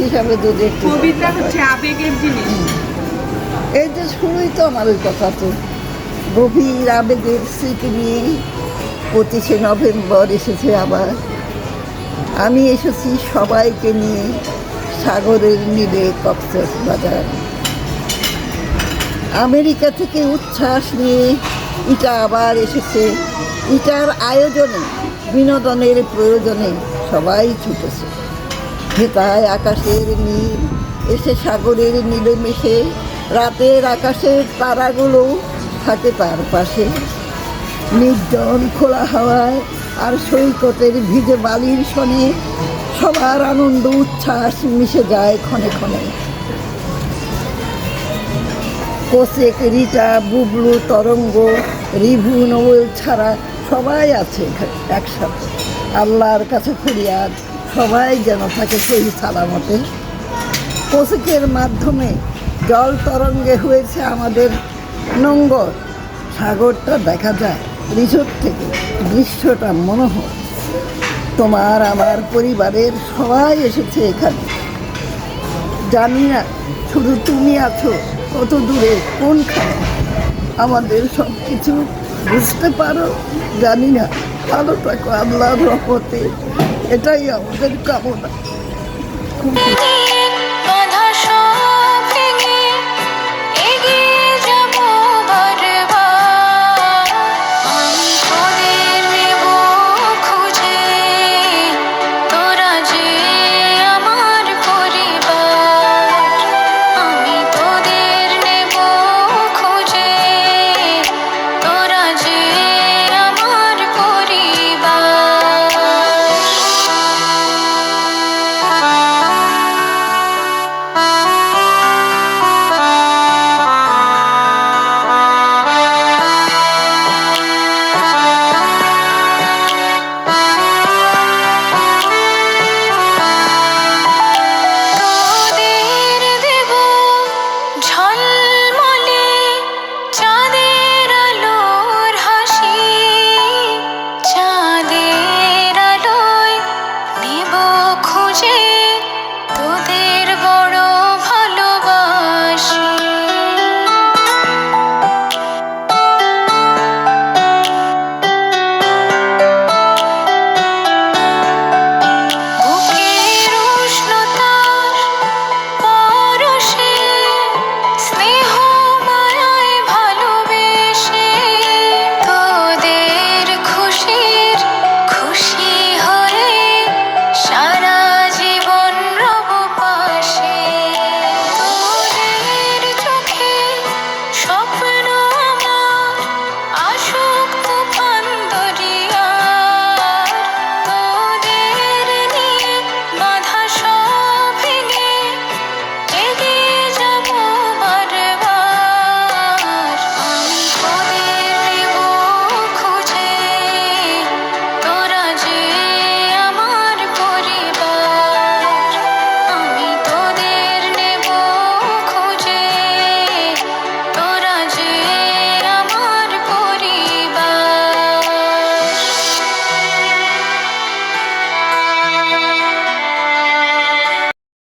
হিসাবে যদি একটু কবিতা হচ্ছে আবেগের জিনিস। এই যে শুরুই তো আমার ওই কথা, তো গভীর আবেগের স্মৃতি নিয়ে 25শে নভেম্বর এসেছে আবার। আমি এসেছি সবাইকে নিয়ে সাগরের নীলে কক্সবাজার। আমেরিকা থেকে উচ্ছ্বাস নিয়ে ইটা আবার এসেছে। ইটার আয়োজনে বিনোদনের প্রয়োজনে সবাই ছুটেছে। হেতায় আকাশের নীল এসে সাগরের নীলে মিশে, রাতের আকাশের তারাগুলো থাকে তার পাশে। নির্জন খোলা হাওয়ায় আর সৈকতের ভিজে বালির শনে সবার আনন্দ উচ্ছ্বাস মিশে যায় ক্ষণে ক্ষণে। কোসেক, রিটা, বুবলু, তরঙ্গ, রিভু, নোবেল ছাড়া সবাই আছে একসাথে। আল্লাহর কাছে ফরিয়াদ সবাই যেন থাকে সেই সালামতে। কোসেকের মাধ্যমে জল তরঙ্গে হয়েছে আমাদের নোঙ্গর। সাগরটা দেখা যায় রিসোর্ট থেকে, দৃশ্যটা মনোহর। তোমার আমার পরিবারের সবাই এসেছে এখানে। জানি না শুধু তুমি আছো কত দূরে কোনখানে, আমাদের সব কিছু বুঝতে পারো জানি না। ভালো থাকো আল্লাহর রহমতে, এটাই আমাদের কামনা। বাঁধা